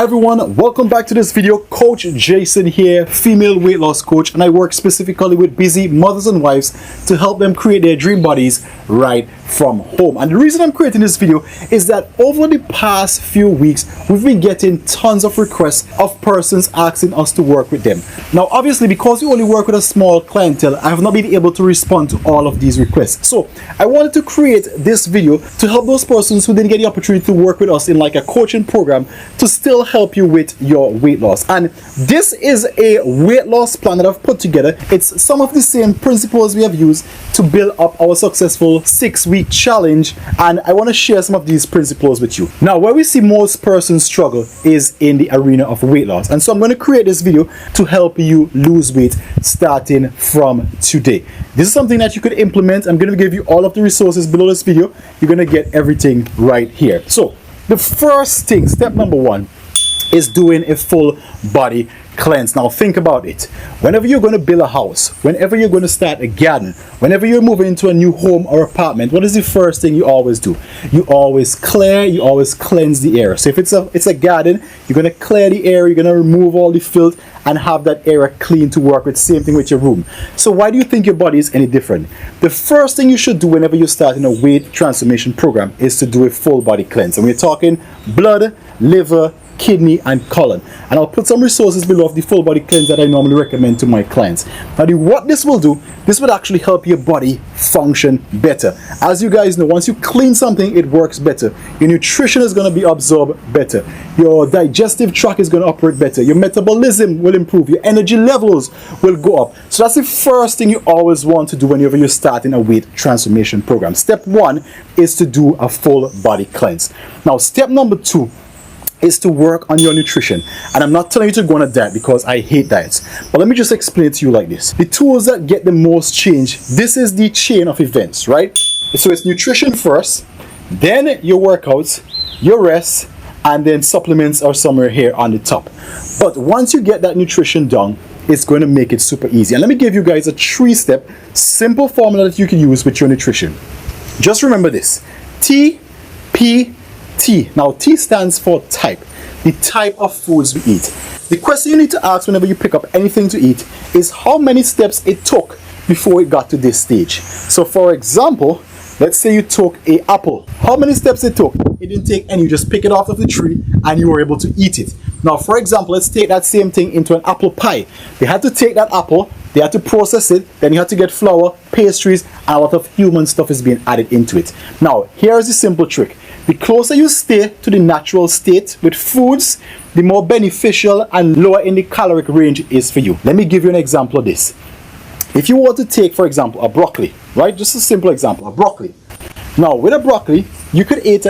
everyone, welcome back to this video. Coach Jason here, female weight loss coach, and I work specifically with busy mothers and wives to help them create their dream bodies right from home. And the reason I'm creating this video is that over the past few weeks we've been getting tons of requests of persons asking us to work with them. Now obviously, because we only work with a small clientele, I have not been able to respond to all of these requests. So I wanted to create this video to help those persons who didn't get the opportunity to work with us in like a coaching program to still help you with your weight loss. And this is a weight loss plan that I've put together. It's some of the same principles we have used to build up our successful 6-week challenge, and I want to share some of these principles with you. Now, where we see most persons struggle is in the arena of weight loss, and so I'm going to create this video to help you lose weight starting from today. This is something that you could implement. I'm going to give you all of the resources below this video. You're going to get everything right here. So the first thing, step number one, is doing a full body cleanse. Now think about it. Whenever you're going to build a house, whenever you're going to start a garden, whenever you're moving into a new home or apartment, what is the first thing you always do? You always clear, you always cleanse the air. So if it's a garden, you're going to clear the air, you're going to remove all the filth and have that area clean to work with. Same thing with your room. So why do you think your body is any different? The first thing you should do whenever you start in a weight transformation program is to do a full body cleanse. And we're talking blood, liver, kidney and colon, and I'll put some resources below of the full body cleanse that I normally recommend to my clients. Now what this will do, this will actually help your body function better. As you guys know, once you clean something, it works better. Your nutrition is going to be absorbed better, your digestive tract is going to operate better, your metabolism will improve, your energy levels will go up. So that's the first thing you always want to do whenever you're starting a weight transformation program. Step one is to do a full body cleanse. Now step number two is to work on your nutrition. And I'm not telling you to go on a diet because I hate diets, but let me just explain it to you like this. The tools that get the most change, this is the chain of events, right? So it's nutrition first, then your workouts, your rest, and then supplements are somewhere here on the top. But once you get that nutrition done, it's going to make it super easy. And let me give you guys a 3-step simple formula that you can use with your nutrition. Just remember this: TP T. Now T stands for type, the type of foods we eat. The question you need to ask whenever you pick up anything to eat is how many steps it took before it got to this stage. So for example, let's say you took an apple. How many steps it took? It didn't take any. You just pick it off of the tree and you were able to eat it. Now for example, let's take that same thing into an apple pie. They had to take that apple, they had to process it, then you had to get flour, pastries, and a lot of human stuff is being added into it. Now here's the simple trick. The closer you stay to the natural state with foods, the more beneficial and lower in the caloric range is for you. Let me give you an example of this. If you want to take, for example, a broccoli, right? Just a simple example, a broccoli. Now with a broccoli, you could eat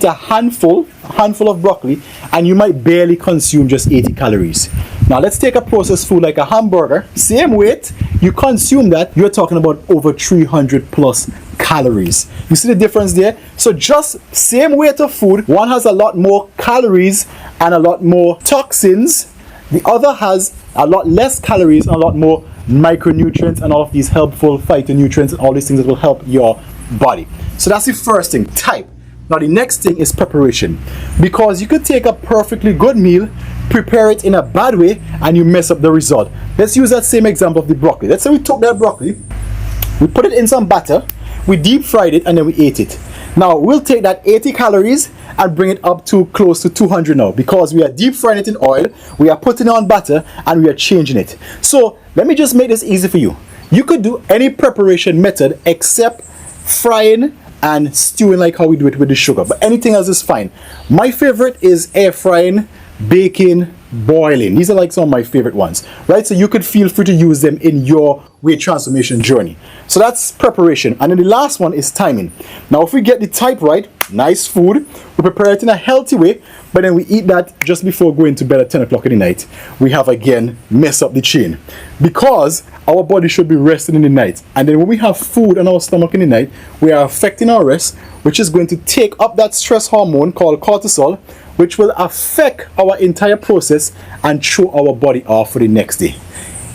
a handful of broccoli and you might barely consume just 80 calories. Now let's take a processed food like a hamburger, same weight, you consume that, you're talking about over 300 plus calories. You see the difference there? So just same weight of food, one has a lot more calories and a lot more toxins, the other has a lot less calories and a lot more micronutrients and all of these helpful phytonutrients and all these things that will help your body. So that's the first thing, type. Now the next thing is preparation, because you could take a perfectly good meal, prepare it in a bad way, and you mess up the result. Let's use that same example of the broccoli. Let's say we took that broccoli, we put it in some batter, we deep fried it, and then we ate it. Now we'll take that 80 calories and bring it up to close to 200 now, because we are deep frying it in oil, we are putting on butter, and we are changing it. So let me just make this easy for you. You could do any preparation method except frying and stewing like how we do it with the sugar, but anything else is fine. My favorite is air frying, baking, boiling. These are like some of my favorite ones, right? So you could feel free to use them in your weight transformation journey. So that's preparation. And then the last one is timing. Now if we get the type right, nice food, we prepare it in a healthy way, but then we eat that just before going to bed at 10 o'clock in the night, we have again messed up the chain, because our body should be resting in the night, and then when we have food on our stomach in the night, we are affecting our rest, which is going to take up that stress hormone called cortisol, which will affect our entire process and throw our body off for the next day.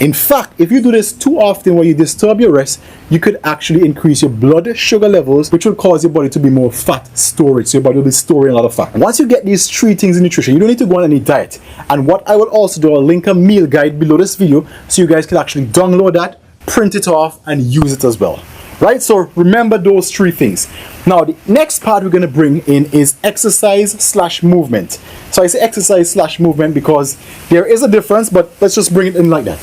In fact, if you do this too often where you disturb your rest, you could actually increase your blood sugar levels, which will cause your body to be more fat storage. So your body will be storing a lot of fat. Once you get these 3 things in nutrition, you don't need to go on any diet. And what I will also do, I'll link a meal guide below this video so you guys can actually download that, print it off, and use it as well. Right? So remember those 3 things. Now, the next part we're going to bring in is exercise/movement. So I say exercise/movement because there is a difference, but let's just bring it in like that.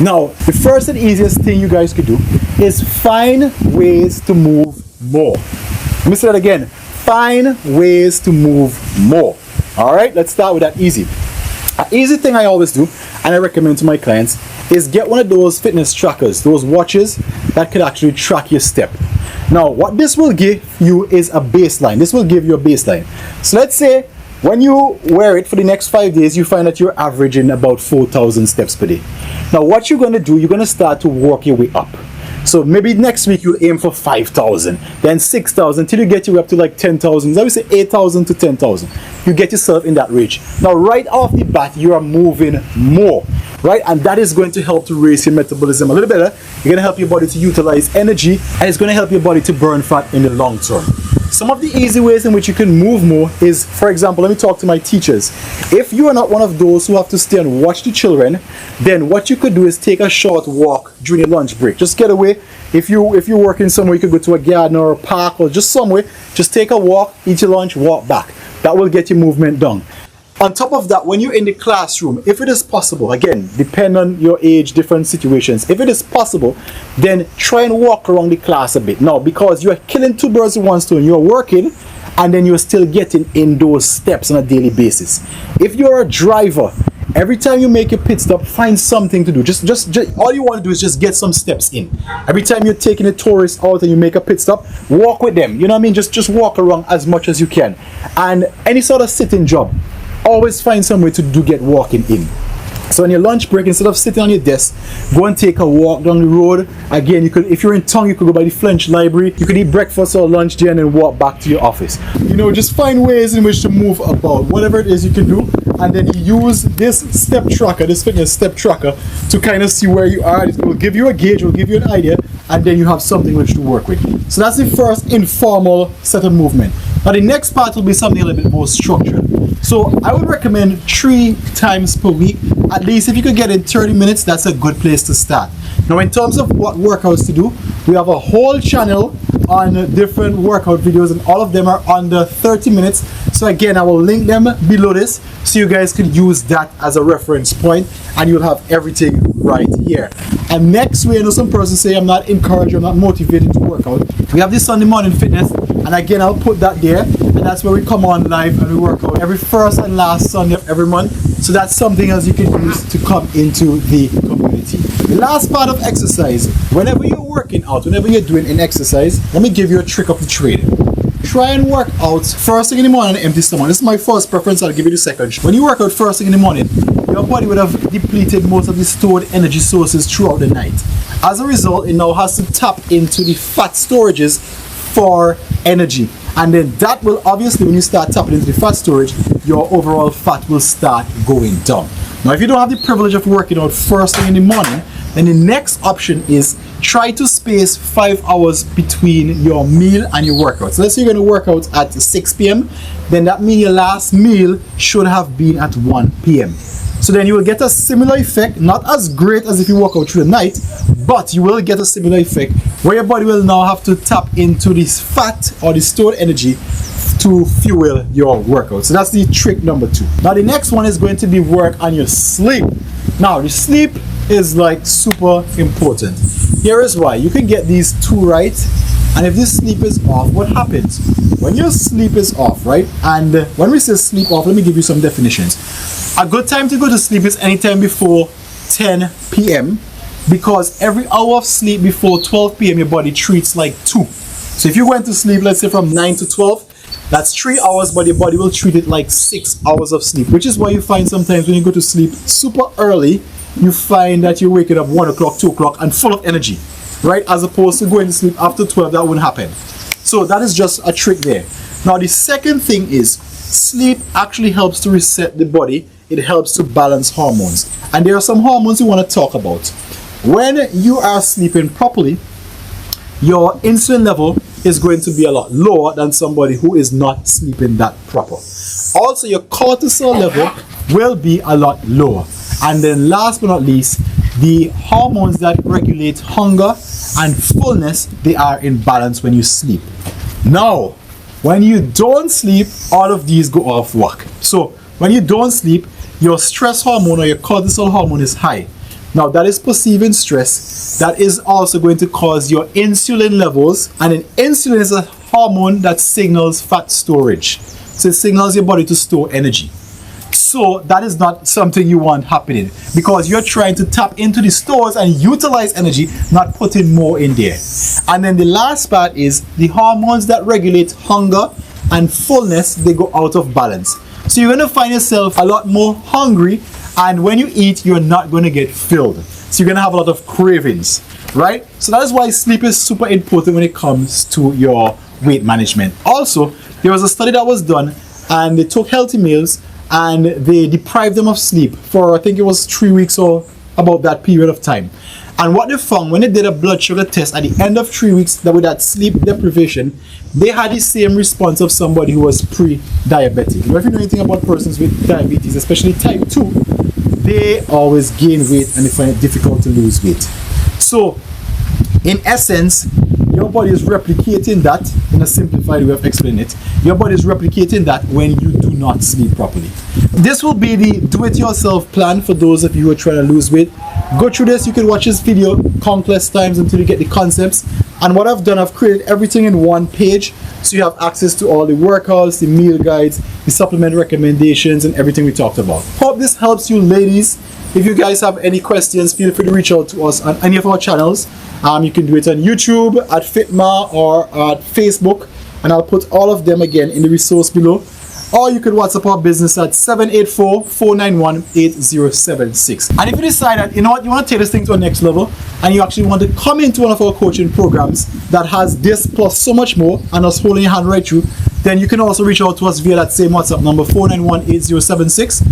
Now, the first and easiest thing you guys could do is find ways to move more. Let me say that again. Find ways to move more. All right, let's start with that easy. An easy thing I always do, and I recommend to my clients, is get one of those fitness trackers, those watches that can actually track your step. Now, what this will give you is a baseline. This will give you a baseline. So let's say when you wear it for the next 5 days, you find that you're averaging about 4,000 steps per day. Now, what you're going to do, you're going to start to work your way up. So maybe next week you'll aim for 5,000, then 6,000, till you get you up to like 10,000. I would say 8,000 to 10,000. You get yourself in that range. Now, right off the bat, you are moving more, right? And that is going to help to raise your metabolism a little better. You're going to help your body to utilize energy, and it's going to help your body to burn fat in the long term. Some of the easy ways in which you can move more is, for example, let me talk to my teachers. If you are not one of those who have to stay and watch the children, then what you could do is take a short walk during your lunch break. Just get away. If you're working somewhere, you could go to a garden or a park or just somewhere. Just take a walk, eat your lunch, walk back. That will get your movement done. On top of that, when you're in the classroom, if it is possible, again, depend on your age, different situations. If it is possible, then try and walk around the class a bit. Now, because you're killing 2 birds with 1 stone, you're working and then you're still getting in those steps on a daily basis. If you're a driver, every time you make a pit stop, find something to do. Just all you want to do is just get some steps in. Every time you're taking a tourist out and you make a pit stop, walk with them. You know what I mean? Just walk around as much as you can. And any sort of sitting job, always find some way to get walking in. So on your lunch break, instead of sitting on your desk, go and take a walk down the road. Again, you could, if you're in town, you could go by the French library. You could eat breakfast or lunch there and then walk back to your office. You know, just find ways in which to move about, whatever it is you can do, and then use this step tracker, this fitness step tracker, to kind of see where you are. It will give you a gauge, will give you an idea, and then you have something which to work with. So that's the first informal set of movement. Now the next part will be something a little bit more structured. So I would recommend 3 times per week. At least if you could get in 30 minutes, that's a good place to start. Now in terms of what workouts to do, we have a whole channel on different workout videos, and all of them are under 30 minutes. So again, I will link them below this so you guys can use that as a reference point, and you'll have everything right here. And next week, I know some persons say I'm not encouraged, I'm not motivated to work out. We have this Sunday morning fitness, and again, I'll put that there, and that's where we come on live and we work out every first and last Sunday of every month. So that's something else you can use to come into the community. The last part of exercise, whenever you're working out, whenever you're doing an exercise, let me give you a trick of the trade. Try and work out first thing in the morning on an empty stomach. This is my first preference, I'll give you the second. When you work out first thing in the morning, your body would have depleted most of the stored energy sources throughout the night. As a result, it now has to tap into the fat storages for energy. And then that will obviously, when you start tapping into the fat storage, your overall fat will start going down. Now, if you don't have the privilege of working out first thing in the morning, then the next option is try to space 5 hours between your meal and your workout. So let's say you're going to work out at 6 p.m. Then that means your last meal should have been at 1 p.m. So then you will get a similar effect, not as great as if you work out through the night, but you will get a similar effect where your body will now have to tap into this fat or the stored energy to fuel your workout. So that's the trick number 2. Now the next one is going to be work on your sleep. Now the sleep is like super important. Here is why. You can get these 2 right, and if this sleep is off, what happens? When your sleep is off, right? And when we say sleep off, let me give you some definitions. A good time to go to sleep is anytime before 10 p.m. because every hour of sleep before 12 p.m. your body treats like 2. So if you went to sleep, let's say from 9 to 12, that's 3 hours, but your body will treat it like 6 hours of sleep, which is why you find sometimes when you go to sleep super early, you find that you're waking up 1 o'clock, 2 o'clock and full of energy, right? As opposed to going to sleep after 12, that wouldn't happen. So that is just a trick there. Now the second thing is sleep actually helps to reset the body it helps to balance hormones. And there are some hormones we want to talk about. When you are sleeping properly, your insulin level is going to be a lot lower than somebody who is not sleeping that proper. Also, your cortisol level will be a lot lower. And then last but not least, the hormones that regulate hunger and fullness, they are in balance when you sleep. Now, when you don't sleep, all of these go off whack. So when you don't sleep, your stress hormone or your cortisol hormone is high. Now that is perceiving stress. That is also going to cause your insulin levels, and then insulin is a hormone that signals fat storage. So it signals your body to store energy. So that is not something you want happening, because you're trying to tap into the stores and utilize energy, not putting more in there. And then the last part is the hormones that regulate hunger and fullness, they go out of balance. So you're going to find yourself a lot more hungry, and when you eat, you're not going to get filled. So you're going to have a lot of cravings, right? So that is why sleep is super important when it comes to your weight management. Also, there was a study that was done, and they took healthy meals and they deprived them of sleep for, I think it was 3 weeks or about that period of time. And what they found when they did a blood sugar test at the end of 3 weeks, that with that sleep deprivation, they had the same response of somebody who was pre-diabetic. If you know anything about persons with diabetes, especially type 2, they always gain weight and they find it difficult to lose weight. So, in essence, your body is replicating that, in a simplified way of explaining it, your body is replicating that when you do not sleep properly. This will be the do-it-yourself plan for those of you who are trying to lose weight. Go through this. You can watch this video countless times until you get the concepts. And what I've done, I've created everything in one page, so you have access to all the workouts, the meal guides, the supplement recommendations, and everything we talked about. Hope this helps you, ladies. If you guys have any questions, feel free to reach out to us on any of our channels. You can do it on YouTube, at Fitma, or at Facebook, and I'll put all of them again in the resource below. Or you could WhatsApp our business at 784-491-8076. And if you decide that, you know what, you want to take this thing to a next level, and you actually want to come into one of our coaching programs that has this plus so much more, and us holding your hand right through, then you can also reach out to us via that same WhatsApp number, 491-8076.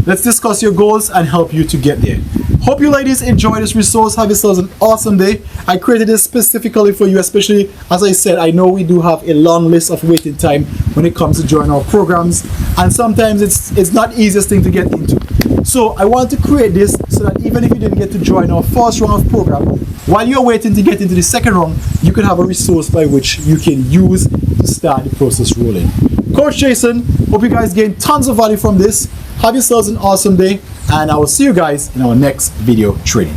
Let's discuss your goals and help you to get there. Hope you ladies enjoy this resource. Have yourselves an awesome day. I created this specifically for you, especially, as I said, I know we do have a long list of waiting time when it comes to join our programs, and sometimes it's not the easiest thing to get into. So I wanted to create this so that even if you didn't get to join our first round of program, while you're waiting to get into the second round, you can have a resource by which you can use to start the process rolling. Coach Jason, hope you guys gain tons of value from this. Have yourselves an awesome day, and I will see you guys in our next video training.